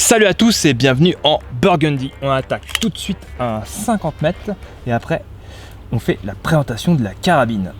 Salut à tous et bienvenue en Burgundy. On attaque tout de suite à 50 mètres et après on fait la présentation de la carabine.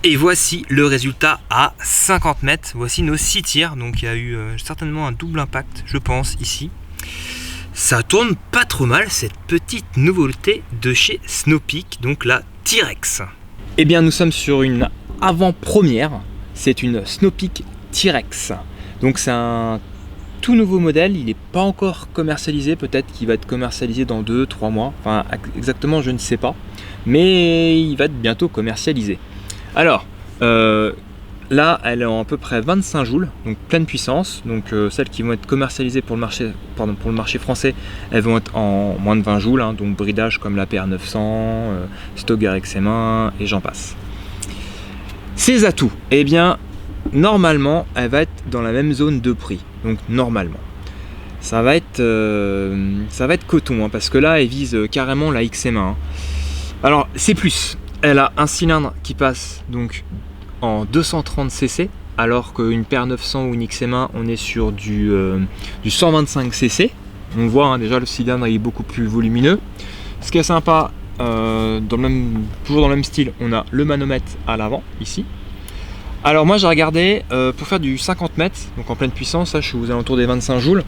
Et voici le résultat à 50 mètres. Voici nos 6 tirs. Donc il y a eu certainement un double impact, je pense, ici. Ça tourne pas trop mal, cette petite nouveauté de chez Snowpeak, donc la T-Rex. Eh bien, nous sommes sur une avant-première. C'est une Snowpeak T-Rex. Donc c'est un tout nouveau modèle. Il n'est pas encore commercialisé. Peut-être qu'il va être commercialisé dans 2-3 mois. Enfin, exactement, je ne sais pas. Mais il va être bientôt commercialisé. Alors, là, elle est en à peu près 25 joules, donc pleine puissance. Donc celles qui vont être commercialisées pour le marché français, elles vont être en moins de 20 joules, hein, donc bridage comme la PR900, Stoeger XM1 et j'en passe. Ses atouts, eh bien, normalement, elle va être dans la même zone de prix. Donc normalement, ça va être coton, hein, parce que là, elle vise carrément la XM1. Hein. Alors, c'est plus. Elle a un cylindre qui passe donc en 230 cc, alors qu'une PR900 ou une XM1, on est sur du 125 cc. On voit hein, déjà le cylindre est beaucoup plus volumineux. Ce qui est sympa, toujours dans le même style, on a le manomètre à l'avant ici. Alors moi j'ai regardé, pour faire du 50 mètres, donc en pleine puissance, là je suis aux alentours des 25 joules,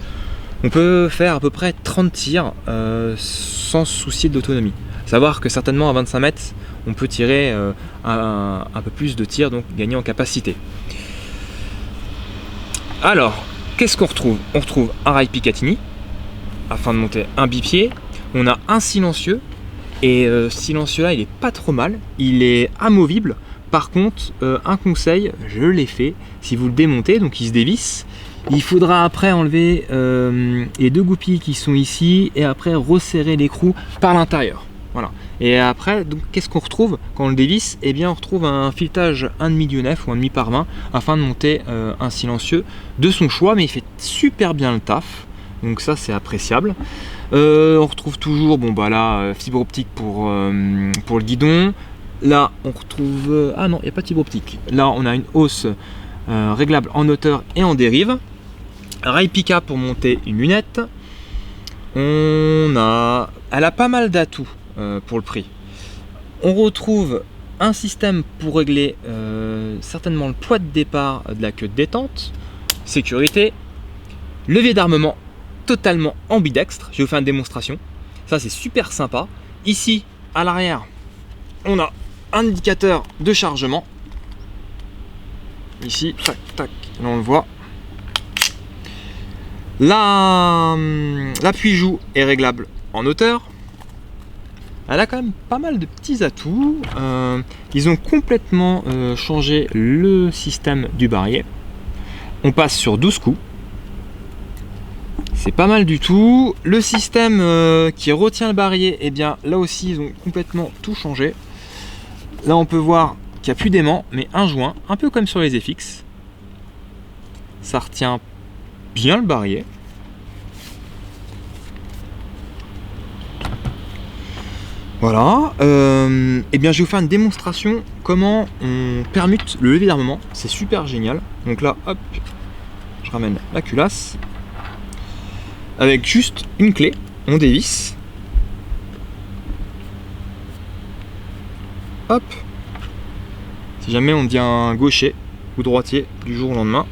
on peut faire à peu près 30 tirs sans souci d'autonomie. Savoir que certainement à 25 mètres, on peut tirer un peu plus de tirs, donc gagner en capacité. Alors, qu'est-ce qu'on retrouve? On retrouve un rail Picatinny, afin de monter un bipied. On a un silencieux, et ce silencieux-là, il est pas trop mal. Il est amovible. Par contre, un conseil, je l'ai fait, si vous le démontez, donc il se dévisse, il faudra après enlever les deux goupilles qui sont ici, et après resserrer l'écrou par l'intérieur. Voilà. Et après, donc qu'est-ce qu'on retrouve quand on le dévisse? Eh bien, on retrouve un filetage 1,5 Dieu neuf ou 1,5 par 20 afin de monter un silencieux de son choix, mais il fait super bien le taf. Donc ça, c'est appréciable. On retrouve toujours, bon bah là, fibre optique pour le guidon. Là, on retrouve, ah non, il n'y a pas de fibre optique. Là, on a une hausse réglable en hauteur et en dérive. Rail Pica pour monter une lunette. Elle a pas mal d'atouts. Pour le prix. On retrouve un système pour régler certainement le poids de départ de la queue de détente, sécurité, levier d'armement totalement ambidextre. Je vais vous faire une démonstration. Ça c'est super sympa. Ici à l'arrière, on a un indicateur de chargement. Ici, tac, tac, là on le voit. L'appui-joue est réglable en hauteur. Elle a quand même pas mal de petits atouts. Ils ont complètement changé le système du barillet. On passe sur 12 coups. C'est pas mal du tout. Le système qui retient le barillet, eh bien là aussi ils ont complètement tout changé. Là on peut voir qu'il n'y a plus d'aimant, mais un joint, un peu comme sur les FX. Ça retient bien le barillet. Voilà, et bien je vais vous faire une démonstration comment on permute le levier d'armement, c'est super génial. Donc là, hop, je ramène la culasse. Avec juste une clé, on dévisse. Hop, si jamais on devient gaucher ou droitier du jour au lendemain.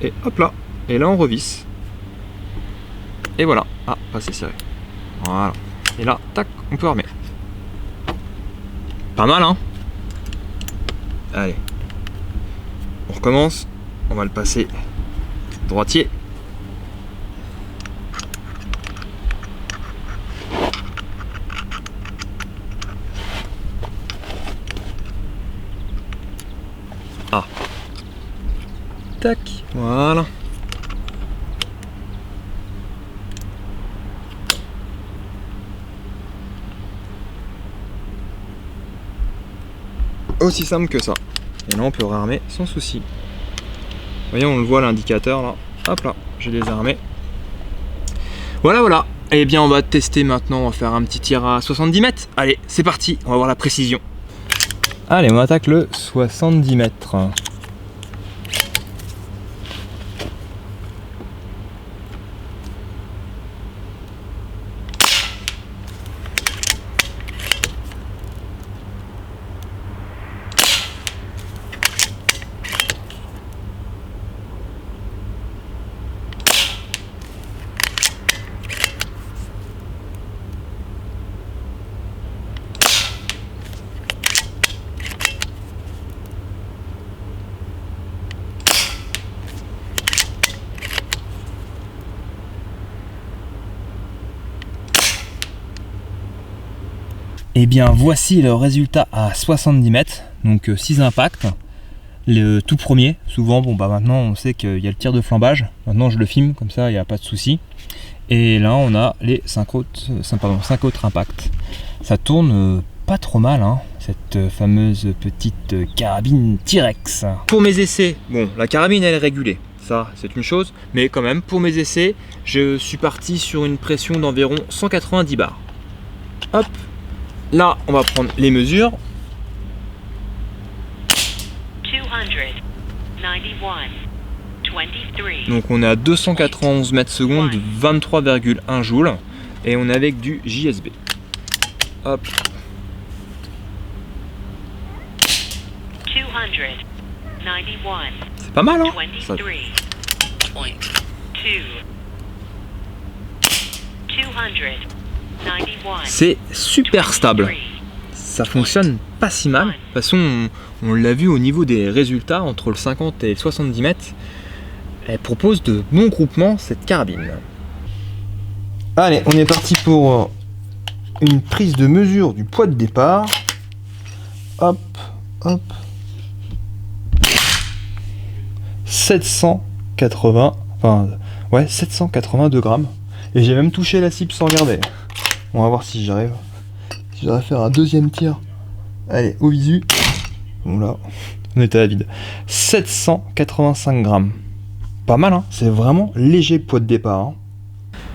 Et hop là, et là on revisse. Et voilà, ah, pas assez serré. Voilà. Et là, tac, on peut armer. Pas mal, hein? Allez. On recommence. On va le passer droitier. Ah. Tac, voilà. Aussi simple que ça. Et là on peut réarmer sans souci. Vous voyez, on le voit l'indicateur là. Hop là, j'ai désarmé. Voilà, voilà. Eh bien on va tester maintenant, on va faire un petit tir à 70 mètres. Allez, c'est parti, on va voir la précision. Allez, on attaque le 70 mètres. Et bien voici le résultat à 70 mètres, donc 6 impacts. Le tout premier, souvent, bon bah maintenant on sait qu'il y a le tir de flambage, maintenant je le filme, comme ça il n'y a pas de souci. Et là on a les 5 autres impacts. Ça tourne pas trop mal, hein, cette fameuse petite carabine T-Rex. Pour mes essais, bon, la carabine elle est régulée, ça c'est une chose, mais quand même pour mes essais, je suis parti sur une pression d'environ 190 bars. Hop. Là, on va prendre les mesures. 291, 23. Donc on est à 291 mètres secondes, 23,1 joules. Et on est avec du JSB. Hop. 291, C'est pas mal, hein ça... 23.2. 291, C'est super stable. Ça fonctionne pas si mal. De toute façon, on l'a vu au niveau des résultats, entre le 50 et le 70 mètres. Elle propose de bons groupements, cette carabine. Allez, on est parti pour une prise de mesure du poids de départ. Hop, hop. 782 grammes. Et j'ai même touché la cible sans regarder. On va voir si j'arrive. Si j'arrive à faire un deuxième tir. Allez, au visu. Bon là, on était à vide. 785 grammes. Pas mal, hein. C'est vraiment léger poids de départ. Hein.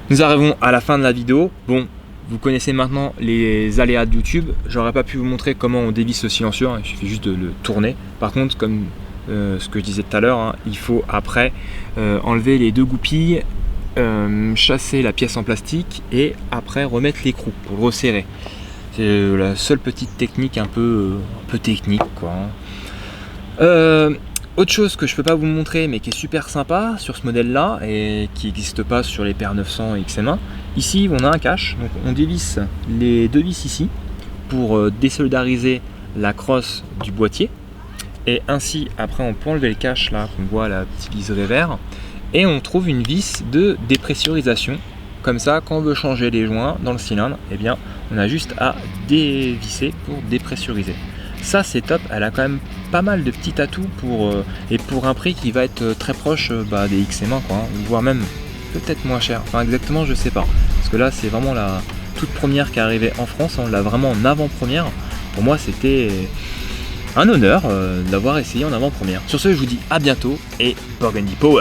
Nous arrivons à la fin de la vidéo. Bon, vous connaissez maintenant les aléas de YouTube. J'aurais pas pu vous montrer comment on dévisse le silencieux. Hein. Il suffit juste de le tourner. Par contre, comme ce que je disais tout à l'heure, hein, il faut après enlever les deux goupilles, chasser la pièce en plastique et après remettre l'écrou pour le resserrer. C'est la seule petite technique un peu technique, quoi. Autre chose que je peux pas vous montrer mais qui est super sympa sur ce modèle là et qui n'existe pas sur les PR900 et XM1, ici on a un cache, donc on dévisse les deux vis ici pour désolidariser la crosse du boîtier et ainsi après on peut enlever le cache là qu'on voit la petite liseré vert et on trouve une vis de dépressurisation. Comme ça, quand on veut changer les joints dans le cylindre, eh bien, on a juste à dévisser pour dépressuriser. Ça, c'est top. Elle a quand même pas mal de petits atouts et pour un prix qui va être très proche des XM1, quoi, hein, voire même peut-être moins cher. Enfin, exactement, je sais pas. Parce que là, c'est vraiment la toute première qui est arrivée en France. On l'a vraiment en avant-première. Pour moi, c'était un honneur d'avoir essayé en avant-première. Sur ce, je vous dis à bientôt et Burgundy Power!